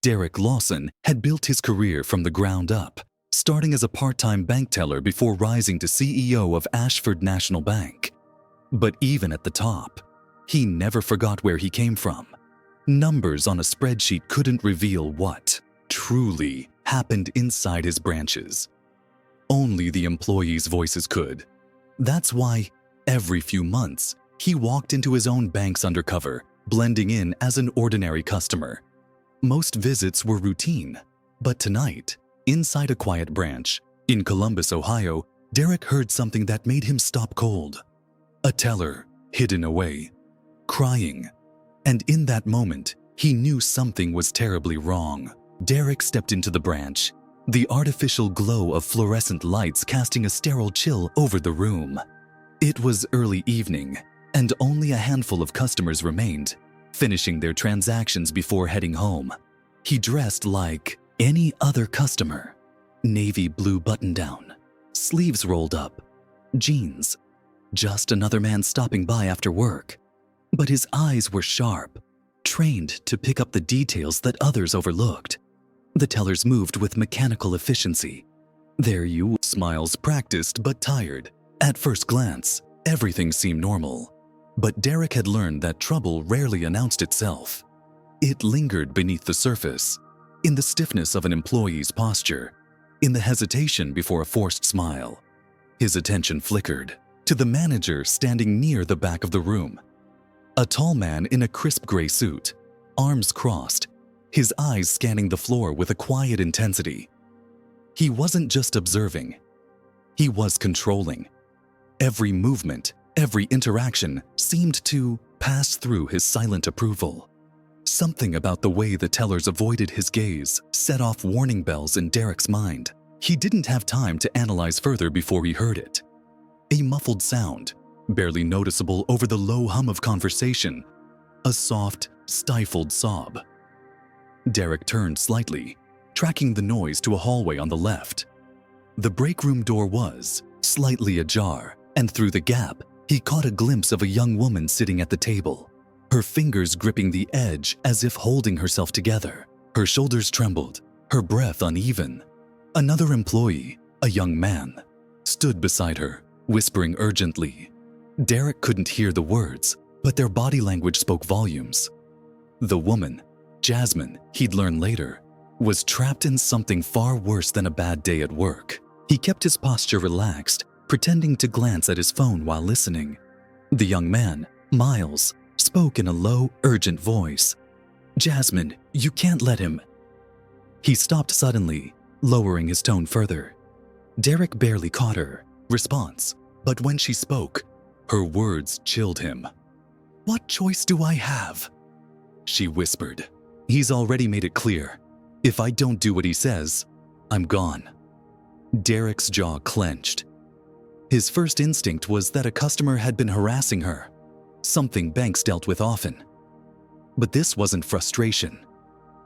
Derek Lawson had built his career from the ground up, starting as a part-time bank teller before rising to CEO of Ashford National Bank. But even at the top, he never forgot where he came from. Numbers on a spreadsheet couldn't reveal what truly happened inside his branches. Only the employees' voices could. That's why, every few months, he walked into his own bank's undercover, blending in as an ordinary customer. Most visits were routine, but tonight, inside a quiet branch, in Columbus, Ohio, Derek heard something that made him stop cold. A teller, hidden away, crying. And in that moment, he knew something was terribly wrong. Derek stepped into the branch, the artificial glow of fluorescent lights casting a sterile chill over the room. It was early evening, and only a handful of customers remained, finishing their transactions before heading home. He dressed like any other customer. Navy blue button-down, sleeves rolled up, jeans. Just another man stopping by after work. But his eyes were sharp, trained to pick up the details that others overlooked. The tellers moved with mechanical efficiency. Smiles practiced but tired. At first glance, everything seemed normal. But Derek had learned that trouble rarely announced itself. It lingered beneath the surface, in the stiffness of an employee's posture, in the hesitation before a forced smile. His attention flickered to the manager standing near the back of the room. A tall man in a crisp gray suit, arms crossed, his eyes scanning the floor with a quiet intensity. He wasn't just observing, he was controlling. Every movement, every interaction seemed to pass through his silent approval. Something about the way the tellers avoided his gaze set off warning bells in Derek's mind. He didn't have time to analyze further before he heard it. A muffled sound, barely noticeable over the low hum of conversation. A soft, stifled sob. Derek turned slightly, tracking the noise to a hallway on the left. The break room door was slightly ajar, and through the gap, he caught a glimpse of a young woman sitting at the table, her fingers gripping the edge as if holding herself together. Her shoulders trembled, her breath uneven. Another employee, a young man, stood beside her, whispering urgently. Derek couldn't hear the words, but their body language spoke volumes. The woman, Jasmine, he'd learn later, was trapped in something far worse than a bad day at work. He kept his posture relaxed, pretending to glance at his phone while listening. The young man, Miles, spoke in a low, urgent voice. "Jasmine, you can't let him." He stopped suddenly, lowering his tone further. Derek barely caught her response, but when she spoke, her words chilled him. "What choice do I have?" she whispered. "He's already made it clear. If I don't do what he says, I'm gone." Derek's jaw clenched. His first instinct was that a customer had been harassing her, something banks dealt with often. But this wasn't frustration.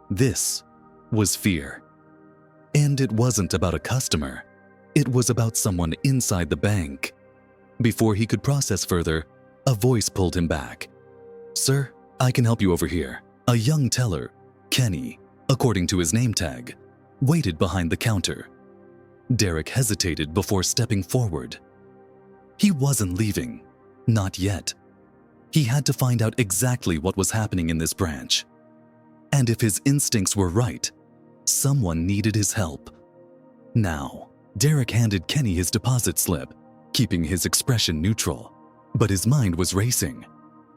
This was fear. And it wasn't about a customer. It was about someone inside the bank. Before he could process further, a voice pulled him back. "Sir, I can help you over here." A young teller, Kenny, according to his name tag, waited behind the counter. Derek hesitated before stepping forward. He wasn't leaving. Not yet. He had to find out exactly what was happening in this branch. And if his instincts were right, someone needed his help. Now, Derek handed Kenny his deposit slip, keeping his expression neutral. But his mind was racing.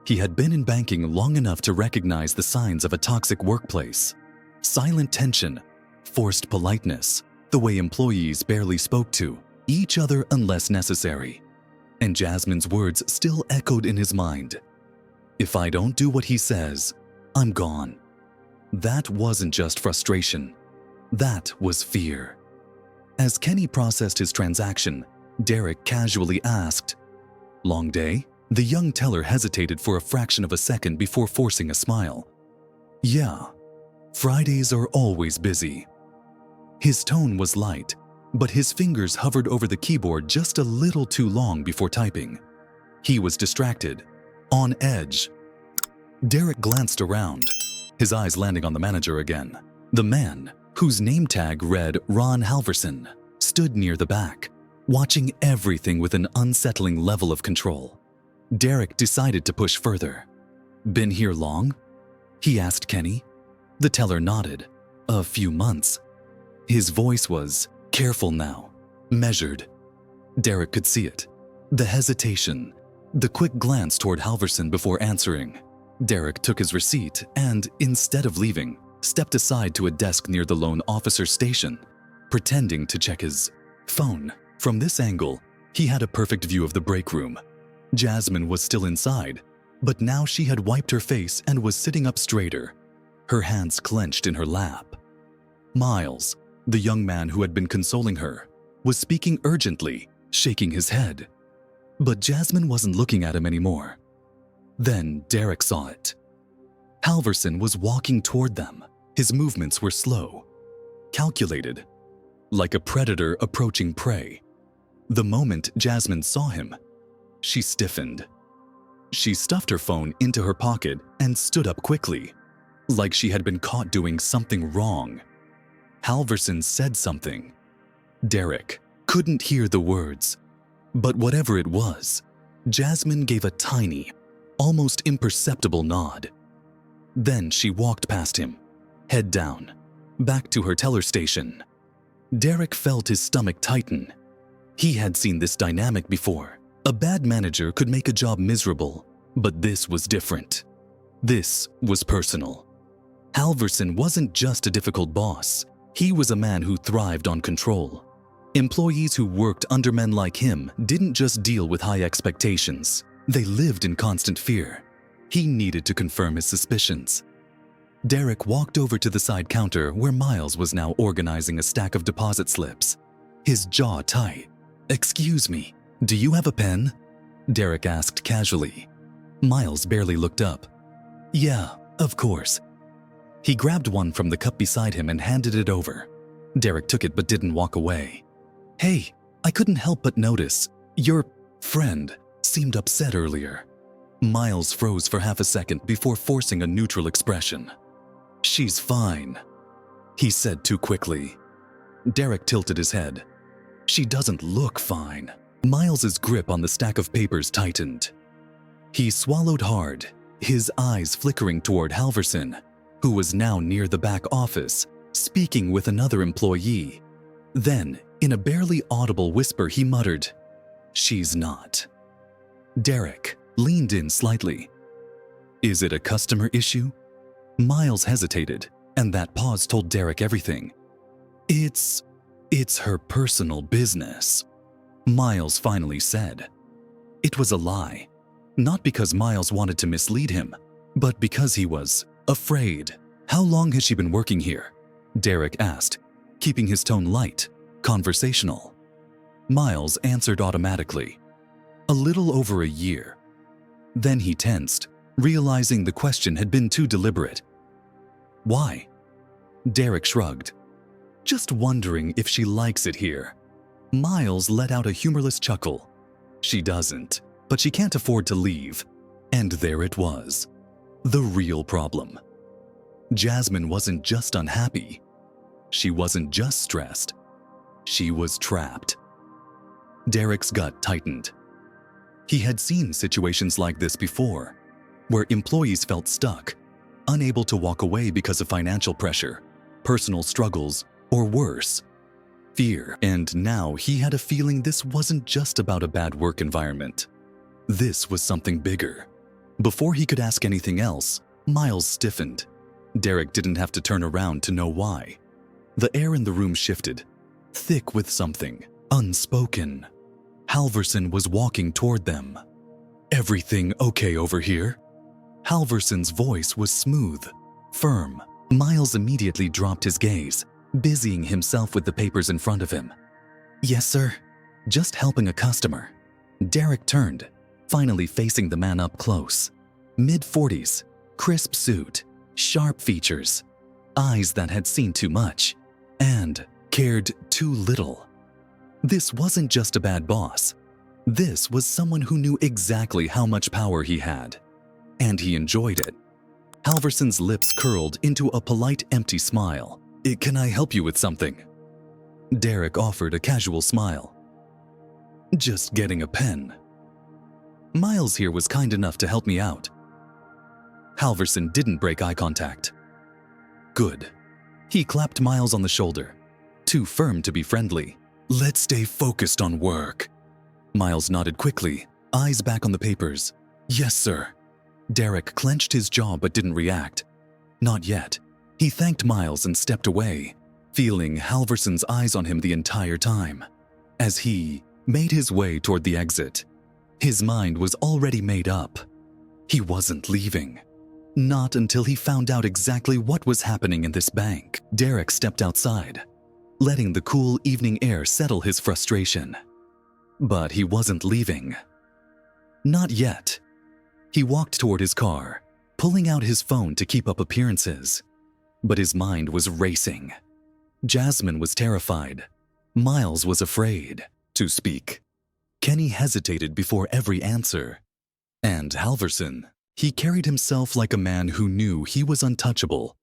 He had been in banking long enough to recognize the signs of a toxic workplace. Silent tension, forced politeness, the way employees barely spoke to each other unless necessary. And Jasmine's words still echoed in his mind. "If I don't do what he says, I'm gone." That wasn't just frustration. That was fear. As Kenny processed his transaction, Derek casually asked, "Long day?" The young teller hesitated for a fraction of a second before forcing a smile. "Yeah, Fridays are always busy." His tone was light, but his fingers hovered over the keyboard just a little too long before typing. He was distracted, on edge. Derek glanced around, his eyes landing on the manager again. The man, whose name tag read Ron Halverson, stood near the back, watching everything with an unsettling level of control. Derek decided to push further. "Been here long?" he asked Kenny. The teller nodded. "A few months." His voice was careful now, measured. Derek could see it. The hesitation, the quick glance toward Halverson before answering. Derek took his receipt and, instead of leaving, stepped aside to a desk near the loan officer's station, pretending to check his phone. From this angle, he had a perfect view of the break room. Jasmine was still inside, but now she had wiped her face and was sitting up straighter, her hands clenched in her lap. Miles, the young man who had been consoling her, was speaking urgently, shaking his head. But Jasmine wasn't looking at him anymore. Then Derek saw it. Halverson was walking toward them. His movements were slow, calculated, like a predator approaching prey. The moment Jasmine saw him, she stiffened. She stuffed her phone into her pocket and stood up quickly, like she had been caught doing something wrong. Halverson said something. Derek couldn't hear the words, but whatever it was, Jasmine gave a tiny, almost imperceptible nod. Then she walked past him, head down, back to her teller station. Derek felt his stomach tighten. He had seen this dynamic before. A bad manager could make a job miserable, but this was different. This was personal. Halverson wasn't just a difficult boss. He was a man who thrived on control. Employees who worked under men like him didn't just deal with high expectations. They lived in constant fear. He needed to confirm his suspicions. Derek walked over to the side counter where Miles was now organizing a stack of deposit slips, his jaw tight. "Excuse me, do you have a pen?" Derek asked casually. Miles barely looked up. "Yeah, of course." He grabbed one from the cup beside him and handed it over. Derek took it but didn't walk away. "Hey, I couldn't help but notice. Your friend seemed upset earlier." Miles froze for half a second before forcing a neutral expression. "She's fine," he said too quickly. Derek tilted his head. "She doesn't look fine." Miles's grip on the stack of papers tightened. He swallowed hard, his eyes flickering toward Halverson, who was now near the back office, speaking with another employee. Then, in a barely audible whisper, he muttered, "She's not." Derek leaned in slightly. "Is it a customer issue?" Miles hesitated, and that pause told Derek everything. It's her personal business," Miles finally said. It was a lie. Not because Miles wanted to mislead him, but because he was afraid. "How long has she been working here?" Derek asked, keeping his tone light, conversational. Miles answered automatically. "A little over a year." Then he tensed, realizing the question had been too deliberate. "Why?" Derek shrugged. "Just wondering if she likes it here." Miles let out a humorless chuckle. "She doesn't, but she can't afford to leave." And there it was. The real problem. Jasmine wasn't just unhappy. She wasn't just stressed. She was trapped. Derek's gut tightened. He had seen situations like this before, where employees felt stuck, unable to walk away because of financial pressure, personal struggles, or worse, fear. And now he had a feeling this wasn't just about a bad work environment. This was something bigger. Before he could ask anything else, Miles stiffened. Derek didn't have to turn around to know why. The air in the room shifted, thick with something unspoken. Halverson was walking toward them. "Everything okay over here?" Halverson's voice was smooth, firm. Miles immediately dropped his gaze, busying himself with the papers in front of him. "Yes, sir. Just helping a customer." Derek turned, finally facing the man up close. Mid-40s, crisp suit, sharp features, eyes that had seen too much, and cared too little. This wasn't just a bad boss. This was someone who knew exactly how much power he had, and he enjoyed it. Halverson's lips curled into a polite, empty smile. Can I help you with something? Derek offered a casual smile. Just getting a pen. Miles here was kind enough to help me out. Halverson didn't break eye contact. Good. He clapped Miles on the shoulder, too firm to be friendly. Let's stay focused on work. Miles nodded quickly, eyes back on the papers. Yes, sir. Derek clenched his jaw but didn't react. Not yet. He thanked Miles and stepped away, feeling Halverson's eyes on him the entire time. As he made his way toward the exit, his mind was already made up. He wasn't leaving. Not until he found out exactly what was happening in this bank. Derek stepped outside, letting the cool evening air settle his frustration. But he wasn't leaving. Not yet. He walked toward his car, pulling out his phone to keep up appearances. But his mind was racing. Jasmine was terrified. Miles was afraid to speak. Kenny hesitated before every answer. And Halverson, he carried himself like a man who knew he was untouchable.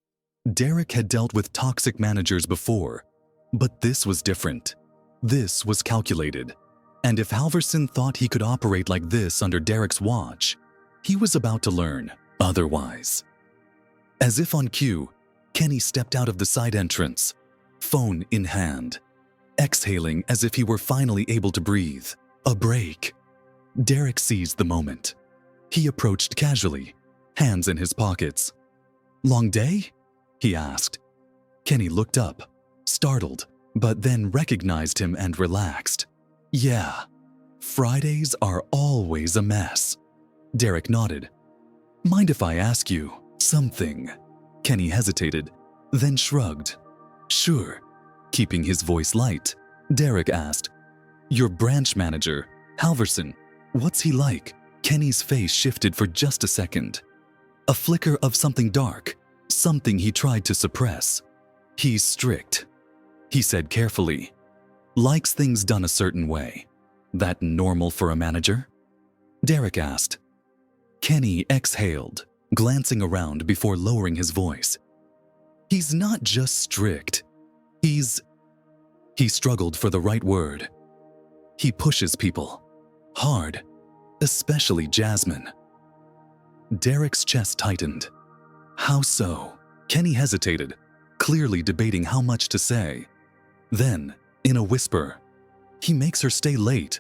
Derek had dealt with toxic managers before, but this was different. This was calculated. And if Halverson thought he could operate like this under Derek's watch, he was about to learn otherwise. As if on cue, Kenny stepped out of the side entrance, phone in hand, exhaling as if he were finally able to breathe. A break. Derek seized the moment. He approached casually, hands in his pockets. Long day? He asked. Kenny looked up, startled, but then recognized him and relaxed. Yeah, Fridays are always a mess. Derek nodded. Mind if I ask you something? Kenny hesitated, then shrugged. Sure. Keeping his voice light, Derek asked, Your branch manager, Halverson, what's he like? Kenny's face shifted for just a second. A flicker of something dark, something he tried to suppress. He's strict, he said carefully. Likes things done a certain way. That normal for a manager? Derek asked. Kenny exhaled, glancing around before lowering his voice. He's not just strict. He struggled for the right word. He pushes people. Hard. Especially Jasmine. Derek's chest tightened. How so? Kenny hesitated, clearly debating how much to say. Then, in a whisper, he makes her stay late.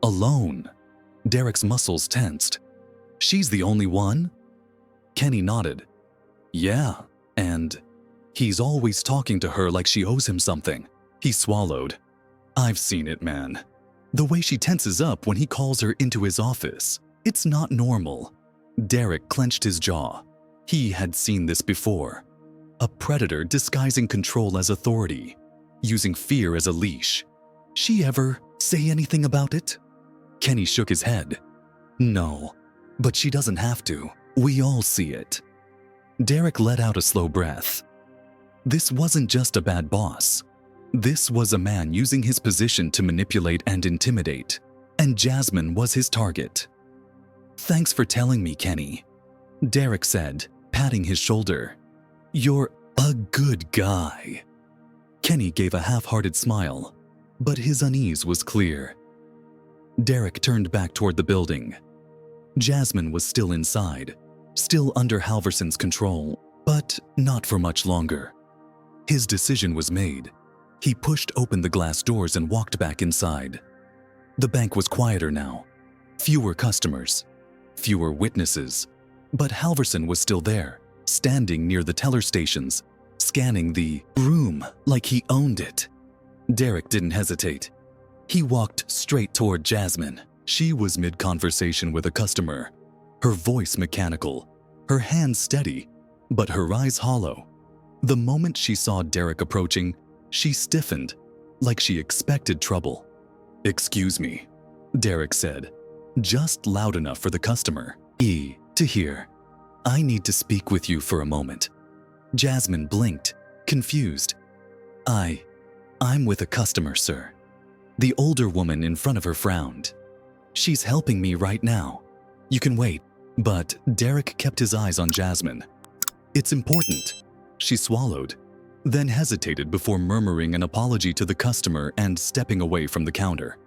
Alone. Derek's muscles tensed. She's the only one? Kenny nodded. Yeah, and he's always talking to her like she owes him something. He swallowed. I've seen it, man. The way she tenses up when he calls her into his office. It's not normal. Derek clenched his jaw. He had seen this before. A predator disguising control as authority, using fear as a leash. She ever say anything about it? Kenny shook his head. No, but she doesn't have to. We all see it. Derek let out a slow breath. This wasn't just a bad boss. This was a man using his position to manipulate and intimidate, and Jasmine was his target. Thanks for telling me, Kenny, Derek said, patting his shoulder. You're a good guy. Kenny gave a half-hearted smile, but his unease was clear. Derek turned back toward the building. Jasmine was still inside, still under Halverson's control, but not for much longer. His decision was made. He pushed open the glass doors and walked back inside. The bank was quieter now. Fewer customers, fewer witnesses, but Halverson was still there, standing near the teller stations, scanning the room like he owned it. Derek didn't hesitate. He walked straight toward Jasmine. She was mid-conversation with a customer, her voice mechanical, her hands steady, but her eyes hollow. The moment she saw Derek approaching, she stiffened, like she expected trouble. Excuse me, Derek said, just loud enough for the customer to hear. I need to speak with you for a moment. Jasmine blinked, confused. I'm with a customer, sir. The older woman in front of her frowned. She's helping me right now. You can wait. But Derek kept his eyes on Jasmine. It's important. She swallowed, then hesitated before murmuring an apology to the customer and stepping away from the counter.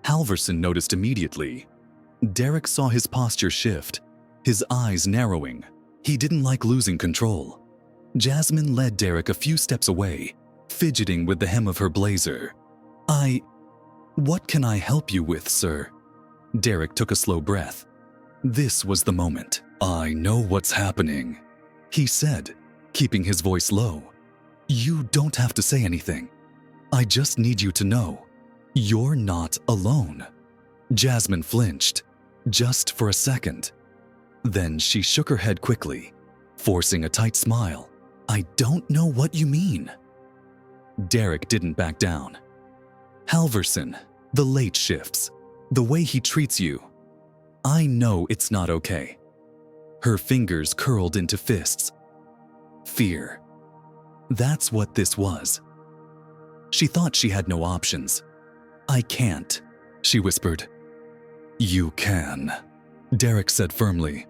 Halverson noticed immediately. Derek saw his posture shift, his eyes narrowing. He didn't like losing control. Jasmine led Derek a few steps away, fidgeting with the hem of her blazer. What can I help you with, sir? Derek took a slow breath. This was the moment. I know what's happening, he said, keeping his voice low. You don't have to say anything. I just need you to know, you're not alone. Jasmine flinched, just for a second. Then she shook her head quickly, forcing a tight smile. I don't know what you mean. Derek didn't back down. Halverson, the late shifts, the way he treats you. I know it's not okay. Her fingers curled into fists. Fear. That's what this was. She thought she had no options. I can't, she whispered. You can, Derek said firmly.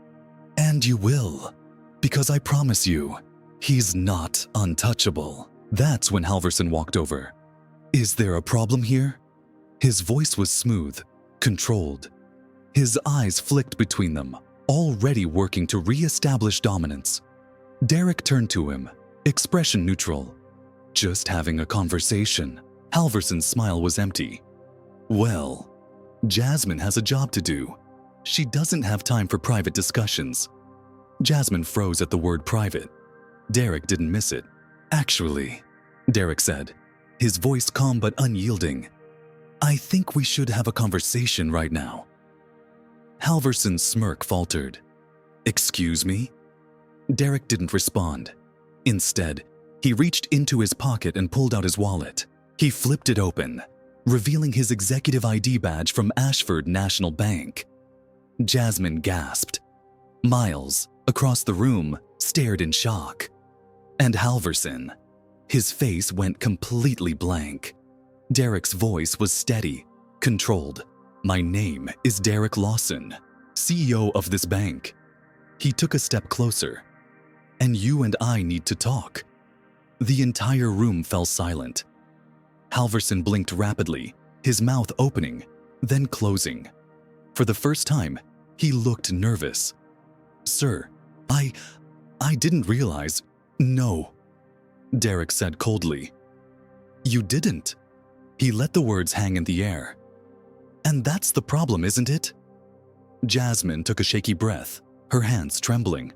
And you will, because I promise you, he's not untouchable. That's when Halverson walked over. Is there a problem here? His voice was smooth, controlled. His eyes flicked between them, already working to re-establish dominance. Derek turned to him, expression neutral. Just having a conversation. Halverson's smile was empty. Well, Jasmine has a job to do. She doesn't have time for private discussions. Jasmine froze at the word private. Derek didn't miss it. Actually, Derek said, his voice calm but unyielding, I think we should have a conversation right now. Halverson's smirk faltered. Excuse me? Derek didn't respond. Instead, he reached into his pocket and pulled out his wallet. He flipped it open, revealing his executive ID badge from Ashford National Bank. Jasmine gasped. Miles, across the room, stared in shock. And Halverson, his face went completely blank. Derek's voice was steady, controlled. My name is Derek Lawson, CEO of this bank. He took a step closer. And you and I need to talk. The entire room fell silent. Halverson blinked rapidly, his mouth opening, then closing. For the first time, he looked nervous. Sir, I didn't realize. No, Derek said coldly. You didn't. He let the words hang in the air. And that's the problem, isn't it? Jasmine took a shaky breath, her hands trembling.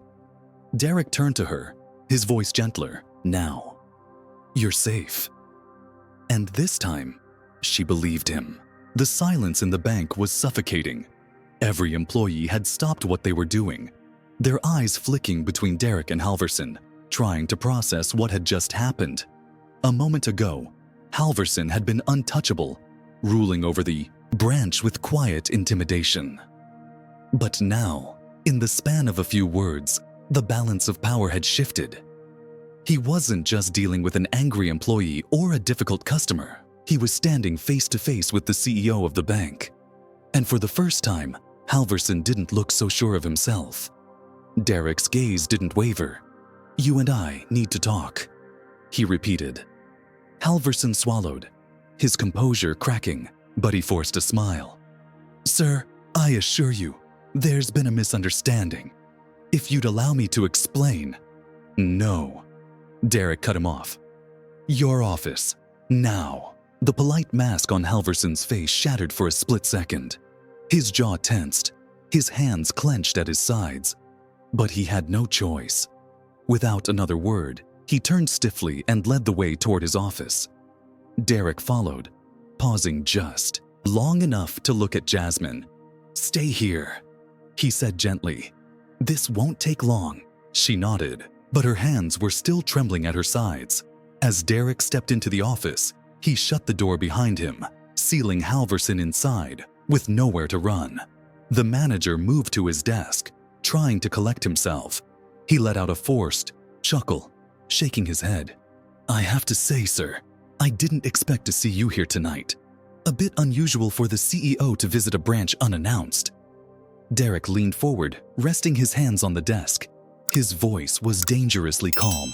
Derek turned to her, his voice gentler. Now, you're safe. And this time, she believed him. The silence in the bank was suffocating. Every employee had stopped what they were doing, their eyes flicking between Derek and Halverson, trying to process what had just happened. A moment ago, Halverson had been untouchable, ruling over the branch with quiet intimidation. But now, in the span of a few words, the balance of power had shifted. He wasn't just dealing with an angry employee or a difficult customer. He was standing face to face with the CEO of the bank. And for the first time, Halverson didn't look so sure of himself. Derek's gaze didn't waver. You and I need to talk, he repeated. Halverson swallowed, his composure cracking, but he forced a smile. Sir, I assure you, there's been a misunderstanding. If you'd allow me to explain. No, Derek cut him off. Your office, now. The polite mask on Halverson's face shattered for a split second. His jaw tensed, his hands clenched at his sides. But he had no choice. Without another word, he turned stiffly and led the way toward his office. Derek followed, pausing just long enough to look at Jasmine. Stay here, he said gently. This won't take long. She nodded, but her hands were still trembling at her sides. As Derek stepped into the office, he shut the door behind him, sealing Halverson inside, with nowhere to run. The manager moved to his desk, trying to collect himself. He let out a forced chuckle, shaking his head. I have to say, sir, I didn't expect to see you here tonight. A bit unusual for the CEO to visit a branch unannounced. Derek leaned forward, resting his hands on the desk. His voice was dangerously calm.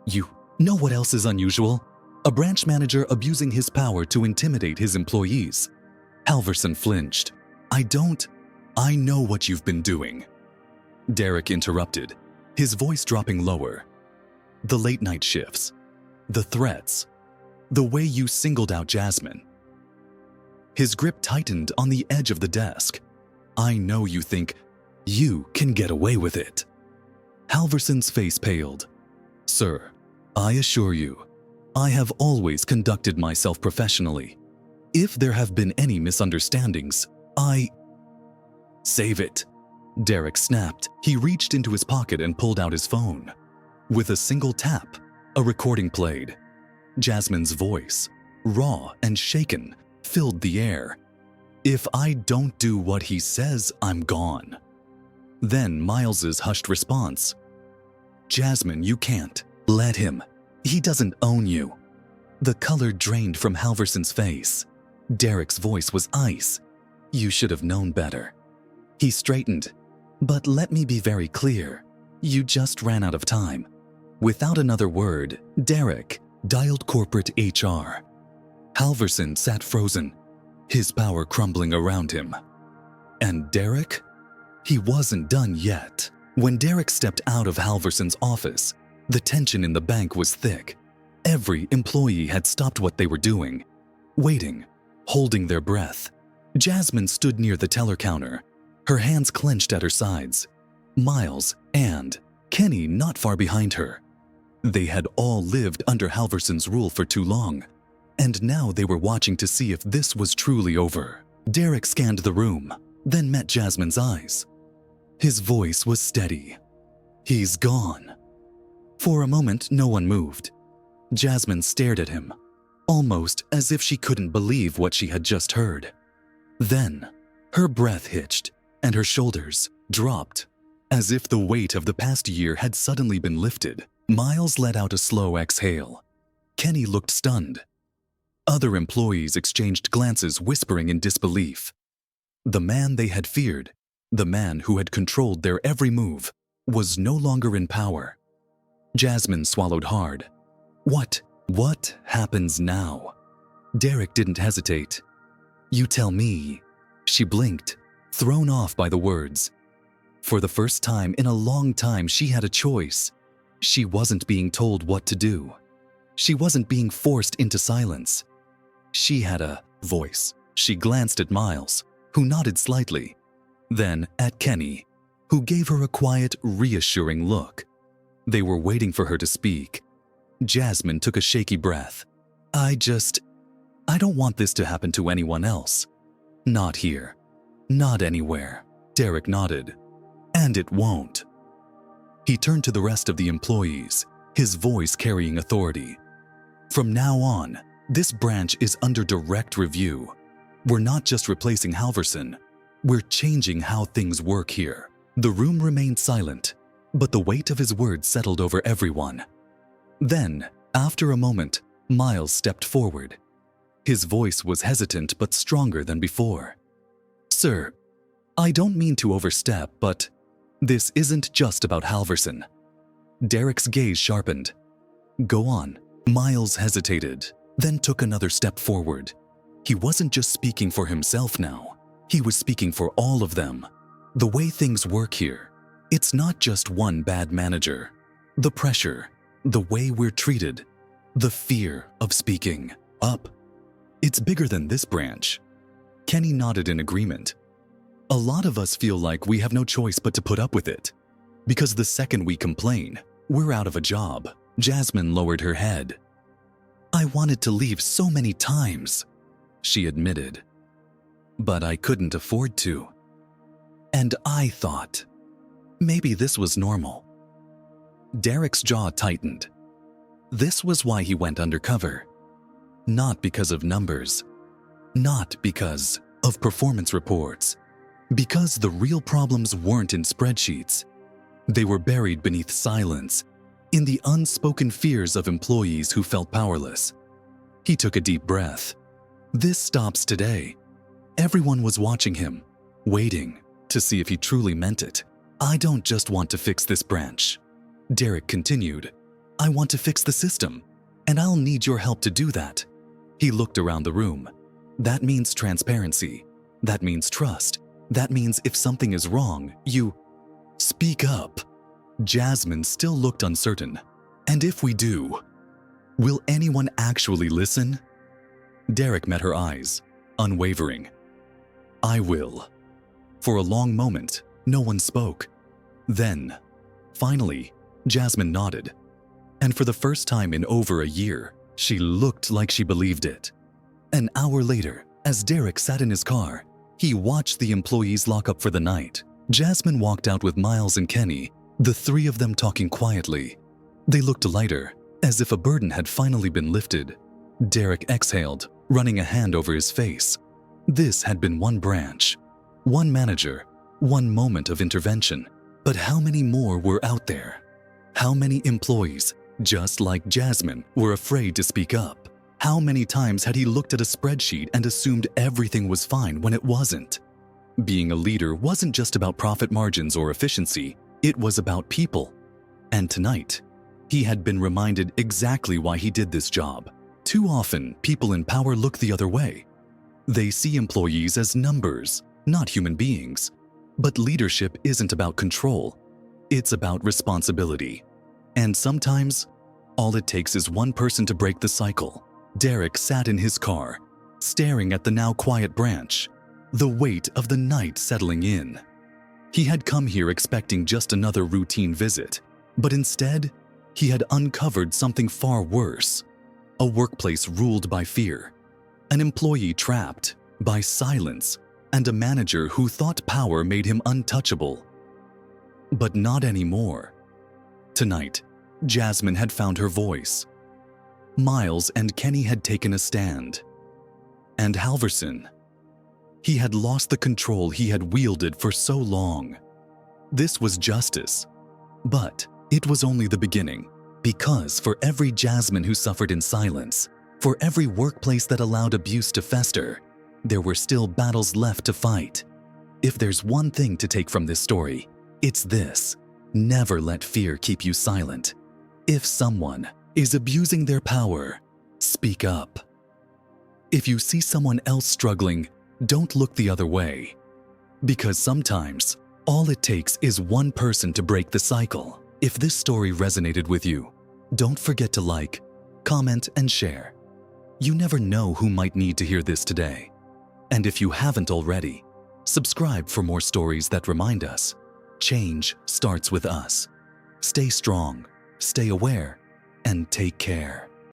You know what else is unusual? A branch manager abusing his power to intimidate his employees. Halverson flinched. I know what you've been doing. Derek interrupted, his voice dropping lower. The late night shifts, the threats, the way you singled out Jasmine. His grip tightened on the edge of the desk. I know you think you can get away with it. Halverson's face paled. Sir, I assure you, I have always conducted myself professionally. If there have been any misunderstandings, Save it. Derek snapped. He reached into his pocket and pulled out his phone. With a single tap, a recording played. Jasmine's voice, raw and shaken, filled the air. If I don't do what he says, I'm gone. Then Miles's hushed response. Jasmine, you can't. Let him. He doesn't own you. The color drained from Halverson's face. Derek's voice was ice. You should have known better. He straightened. But let me be very clear. You just ran out of time. Without another word, Derek dialed corporate HR. Halverson sat frozen, his power crumbling around him. And Derek? He wasn't done yet. When Derek stepped out of Halverson's office, the tension in the bank was thick. Every employee had stopped what they were doing, waiting, holding their breath. Jasmine stood near the teller counter, her hands clenched at her sides. Miles and Kenny not far behind her. They had all lived under Halverson's rule for too long, and now they were watching to see if this was truly over. Derek scanned the room, then met Jasmine's eyes. His voice was steady. He's gone. For a moment, no one moved. Jasmine stared at him, almost as if she couldn't believe what she had just heard. Then, her breath hitched, and her shoulders dropped, as if the weight of the past year had suddenly been lifted. Miles let out a slow exhale. Kenny looked stunned. Other employees exchanged glances, whispering in disbelief. The man they had feared, the man who had controlled their every move, was no longer in power. Jasmine swallowed hard. What happens now? Derek didn't hesitate. You tell me. She blinked, thrown off by the words. For the first time in a long time, she had a choice. She wasn't being told what to do. She wasn't being forced into silence. She had a voice. She glanced at Miles, who nodded slightly, then at Kenny, who gave her a quiet, reassuring look. They were waiting for her to speak. Jasmine took a shaky breath. I don't want this to happen to anyone else. Not here. Not anywhere. Derek nodded. And it won't. He turned to the rest of the employees, his voice carrying authority. From now on, this branch is under direct review. We're not just replacing Halverson. We're changing how things work here. The room remained silent, but the weight of his words settled over everyone. Then, after a moment, Miles stepped forward. His voice was hesitant but stronger than before. Sir, I don't mean to overstep, but this isn't just about Halverson. Derek's gaze sharpened. Go on. Miles hesitated, then took another step forward. He wasn't just speaking for himself now. He was speaking for all of them. The way things work here, it's not just one bad manager. The pressure, the way we're treated, the fear of speaking up. It's bigger than this branch. Kenny nodded in agreement. A lot of us feel like we have no choice but to put up with it. Because the second we complain, we're out of a job. Jasmine lowered her head. I wanted to leave so many times, she admitted. But I couldn't afford to. And I thought, maybe this was normal. Derek's jaw tightened. This was why he went undercover. Not because of numbers. Not because of performance reports. Because the real problems weren't in spreadsheets. They were buried beneath silence, in the unspoken fears of employees who felt powerless. He took a deep breath. This stops today. Everyone was watching him, waiting to see if he truly meant it. I don't just want to fix this branch. Derek continued. I want to fix the system, and I'll need your help to do that. He looked around the room. That means transparency. That means trust. That means if something is wrong, you speak up. Jasmine still looked uncertain. And if we do, will anyone actually listen? Derek met her eyes, unwavering. I will. For a long moment, no one spoke. Then, finally, Jasmine nodded. And for the first time in over a year, she looked like she believed it. An hour later, as Derek sat in his car, he watched the employees lock up for the night. Jasmine walked out with Miles and Kenny, the three of them talking quietly. They looked lighter, as if a burden had finally been lifted. Derek exhaled, running a hand over his face. This had been one branch, one manager, one moment of intervention. But how many more were out there? How many employees, just like Jasmine, were afraid to speak up? How many times had he looked at a spreadsheet and assumed everything was fine when it wasn't? Being a leader wasn't just about profit margins or efficiency, it was about people. And tonight, he had been reminded exactly why he did this job. Too often, people in power look the other way. They see employees as numbers, not human beings. But leadership isn't about control. It's about responsibility. And sometimes, all it takes is one person to break the cycle. Derek sat in his car, staring at the now quiet branch, the weight of the night settling in. He had come here expecting just another routine visit, but instead, he had uncovered something far worse. A workplace ruled by fear, an employee trapped by silence, and a manager who thought power made him untouchable. But not anymore. Tonight, Jasmine had found her voice. Miles and Kenny had taken a stand. And Halverson, he had lost the control he had wielded for so long. This was justice. But it was only the beginning, because for every Jasmine who suffered in silence, for every workplace that allowed abuse to fester, there were still battles left to fight. If there's one thing to take from this story, it's this: never let fear keep you silent. If someone is abusing their power, speak up. If you see someone else struggling, don't look the other way. Because sometimes, all it takes is one person to break the cycle. If this story resonated with you, don't forget to like, comment, and share. You never know who might need to hear this today. And if you haven't already, subscribe for more stories that remind us change starts with us. Stay strong, stay aware, and take care.